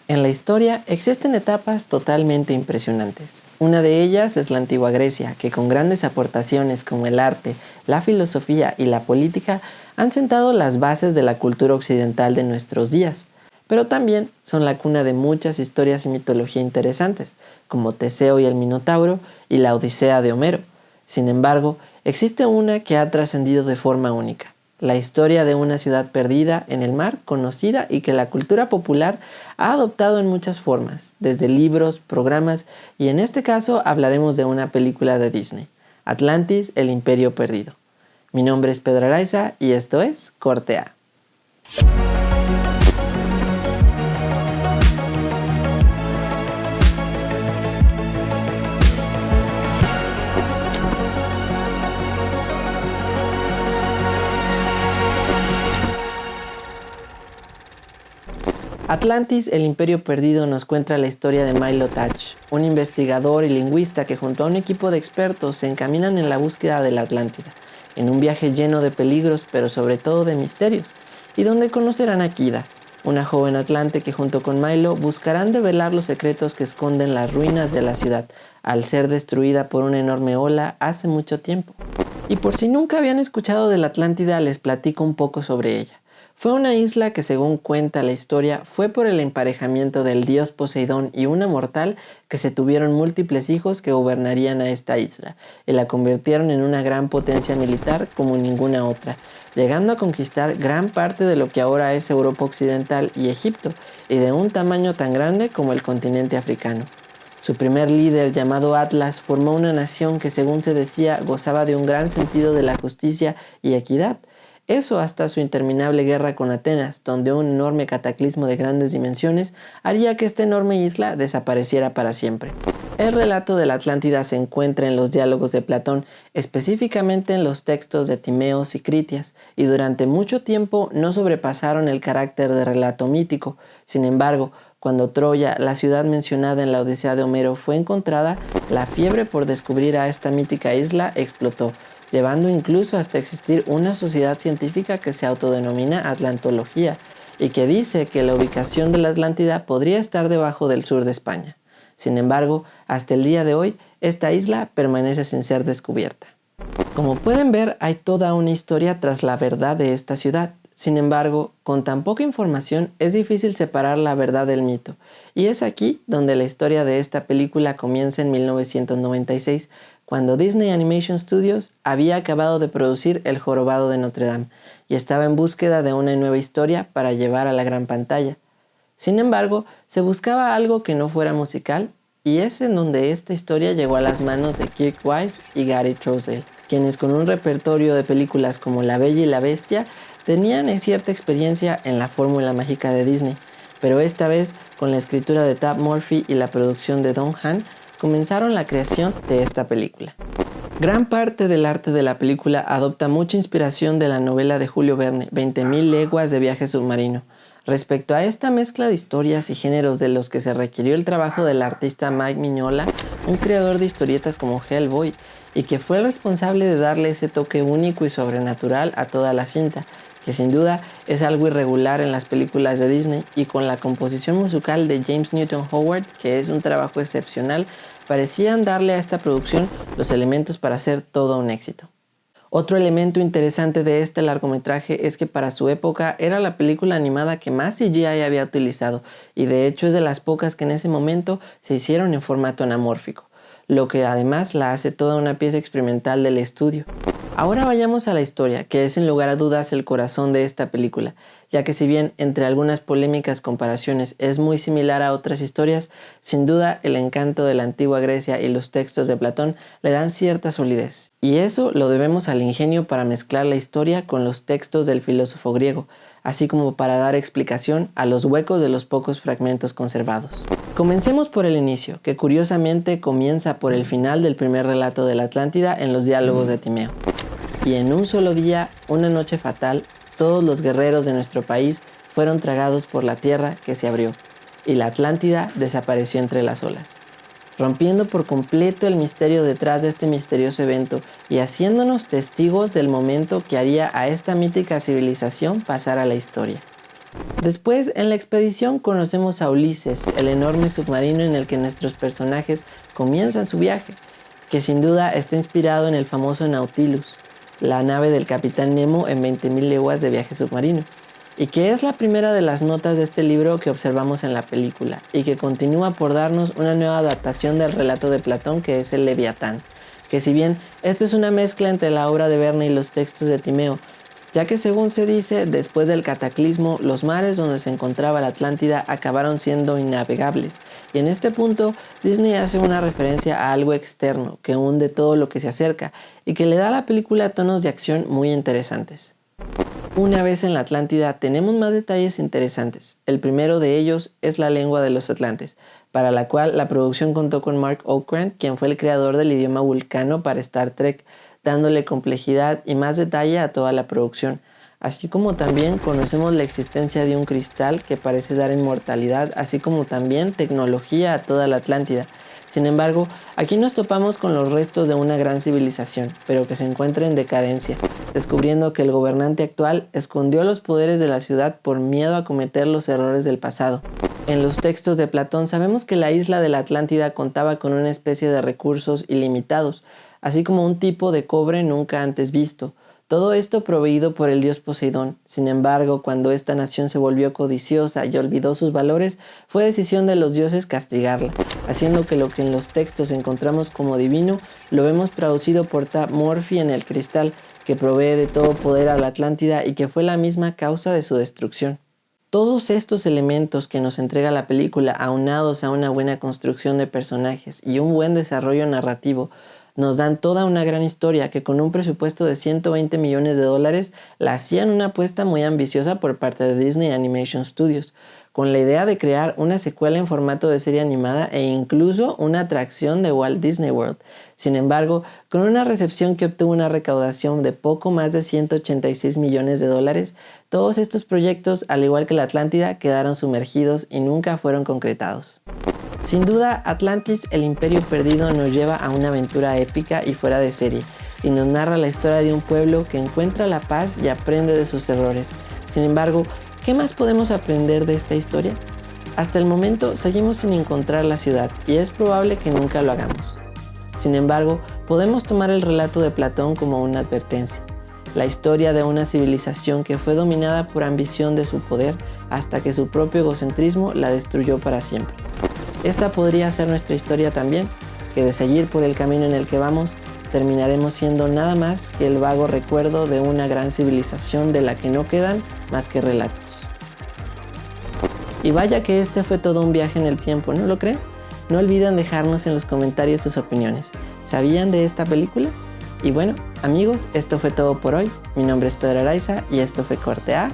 En la historia existen etapas totalmente impresionantes. Una de ellas es la antigua Grecia, que con grandes aportaciones como el arte, la filosofía y la política han sentado las bases de la cultura occidental de nuestros días. Pero también son la cuna de muchas historias y mitología interesantes, como Teseo y el Minotauro y la Odisea de Homero. Sin embargo, existe una que ha trascendido de forma única: la historia de una ciudad perdida en el mar, conocida y que la cultura popular ha adoptado en muchas formas, desde libros, programas y en este caso hablaremos de una película de Disney, Atlantis, el Imperio Perdido. Mi nombre es Pedro Araiza y esto es Corte A. Atlantis, el Imperio Perdido nos cuenta la historia de Milo Touch, un investigador y lingüista que junto a un equipo de expertos se encaminan en la búsqueda de la Atlántida, en un viaje lleno de peligros pero sobre todo de misterios, y donde conocerán a Kida, una joven atlante que junto con Milo buscarán develar los secretos que esconden las ruinas de la ciudad, al ser destruida por una enorme ola hace mucho tiempo. Y por si nunca habían escuchado de la Atlántida, les platico un poco sobre ella. Fue una isla que, según cuenta la historia, fue por el emparejamiento del dios Poseidón y una mortal que se tuvieron múltiples hijos que gobernarían a esta isla y la convirtieron en una gran potencia militar como ninguna otra, llegando a conquistar gran parte de lo que ahora es Europa Occidental y Egipto, y de un tamaño tan grande como el continente africano. Su primer líder, llamado Atlas, formó una nación que, según se decía, gozaba de un gran sentido de la justicia y equidad. Eso hasta su interminable guerra con Atenas, donde un enorme cataclismo de grandes dimensiones haría que esta enorme isla desapareciera para siempre. El relato de la Atlántida se encuentra en los diálogos de Platón, específicamente en los textos de Timeos y Critias, y durante mucho tiempo no sobrepasaron el carácter de relato mítico. Sin embargo, cuando Troya, la ciudad mencionada en la Odisea de Homero, fue encontrada, la fiebre por descubrir a esta mítica isla explotó, llevando incluso hasta existir una sociedad científica que se autodenomina Atlantología y que dice que la ubicación de la Atlántida podría estar debajo del sur de España. Sin embargo, hasta el día de hoy, esta isla permanece sin ser descubierta. Como pueden ver, hay toda una historia tras la verdad de esta ciudad. Sin embargo, con tan poca información es difícil separar la verdad del mito, y es aquí donde la historia de esta película comienza en 1996, cuando Disney Animation Studios había acabado de producir El Jorobado de Notre Dame y estaba en búsqueda de una nueva historia para llevar a la gran pantalla. Sin embargo, se buscaba algo que no fuera musical, y es en donde esta historia llegó a las manos de Kirk Wise y Gary Trousdale, quienes con un repertorio de películas como La Bella y la Bestia tenían cierta experiencia en la fórmula mágica de Disney, pero esta vez con la escritura de Tab Murphy y la producción de Don Hahn comenzaron la creación de esta película. Gran parte del arte de la película adopta mucha inspiración de la novela de Julio Verne, 20.000 leguas de viaje submarino. Respecto a esta mezcla de historias y géneros de los que se requirió el trabajo del artista Mike Mignola, un creador de historietas como Hellboy, y que fue el responsable de darle ese toque único y sobrenatural a toda la cinta, que sin duda es algo irregular en las películas de Disney, y con la composición musical de James Newton Howard, que es un trabajo excepcional, parecían darle a esta producción los elementos para hacer todo un éxito. Otro elemento interesante de este largometraje es que para su época era la película animada que más CGI había utilizado, y de hecho es de las pocas que en ese momento se hicieron en formato anamórfico, lo que además la hace toda una pieza experimental del estudio. Ahora vayamos a la historia, que es sin lugar a dudas el corazón de esta película, ya que si bien entre algunas polémicas comparaciones es muy similar a otras historias, sin duda el encanto de la antigua Grecia y los textos de Platón le dan cierta solidez. Y eso lo debemos al ingenio para mezclar la historia con los textos del filósofo griego, así como para dar explicación a los huecos de los pocos fragmentos conservados. Comencemos por el inicio, que curiosamente comienza por el final del primer relato de la Atlántida en los diálogos de Timeo. Y en un solo día, una noche fatal, todos los guerreros de nuestro país fueron tragados por la tierra que se abrió, y la Atlántida desapareció entre las olas, rompiendo por completo el misterio detrás de este misterioso evento y haciéndonos testigos del momento que haría a esta mítica civilización pasar a la historia. Después, en la expedición conocemos a Ulises, el enorme submarino en el que nuestros personajes comienzan su viaje, que sin duda está inspirado en el famoso Nautilus, la nave del capitán Nemo en 20.000 leguas de viaje submarino, y que es la primera de las notas de este libro que observamos en la película, y que continúa por darnos una nueva adaptación del relato de Platón, que es el Leviatán, que si bien esto es una mezcla entre la obra de Verne y los textos de Timeo, ya que según se dice, después del cataclismo, los mares donde se encontraba la Atlántida acabaron siendo innavegables, y en este punto Disney hace una referencia a algo externo que hunde todo lo que se acerca y que le da a la película tonos de acción muy interesantes. Una vez en la Atlántida tenemos más detalles interesantes. El primero de ellos es la lengua de los atlantes, para la cual la producción contó con Mark Okrand, quien fue el creador del idioma vulcano para Star Trek, dándole complejidad y más detalle a toda la producción, así como también conocemos la existencia de un cristal que parece dar inmortalidad, así como también tecnología a toda la Atlántida. Sin embargo, aquí nos topamos con los restos de una gran civilización, pero que se encuentra en decadencia, descubriendo que el gobernante actual escondió los poderes de la ciudad por miedo a cometer los errores del pasado. En los textos de Platón sabemos que la isla de la Atlántida contaba con una especie de recursos ilimitados, así como un tipo de cobre nunca antes visto. Todo esto proveído por el dios Poseidón. Sin embargo, cuando esta nación se volvió codiciosa y olvidó sus valores, fue decisión de los dioses castigarla, haciendo que lo que en los textos encontramos como divino, lo vemos traducido por Morphy en el cristal, que provee de todo poder a la Atlántida y que fue la misma causa de su destrucción. Todos estos elementos que nos entrega la película, aunados a una buena construcción de personajes y un buen desarrollo narrativo, nos dan toda una gran historia que con un presupuesto de $120 millones la hacían una apuesta muy ambiciosa por parte de Disney Animation Studios, con la idea de crear una secuela en formato de serie animada e incluso una atracción de Walt Disney World. Sin embargo, con una recepción que obtuvo una recaudación de poco más de $186 millones, todos estos proyectos, al igual que la Atlántida, quedaron sumergidos y nunca fueron concretados. Sin duda, Atlantis, el Imperio Perdido, nos lleva a una aventura épica y fuera de serie, y nos narra la historia de un pueblo que encuentra la paz y aprende de sus errores. Sin embargo, ¿qué más podemos aprender de esta historia? Hasta el momento seguimos sin encontrar la ciudad y es probable que nunca lo hagamos. Sin embargo, podemos tomar el relato de Platón como una advertencia. La historia de una civilización que fue dominada por ambición de su poder hasta que su propio egocentrismo la destruyó para siempre. Esta podría ser nuestra historia también, que de seguir por el camino en el que vamos, terminaremos siendo nada más que el vago recuerdo de una gran civilización de la que no quedan más que relatos. Y vaya que este fue todo un viaje en el tiempo, ¿no lo creen? No olviden dejarnos en los comentarios sus opiniones. ¿Sabían de esta película? Y bueno, amigos, esto fue todo por hoy. Mi nombre es Pedro Araiza y esto fue Corte A.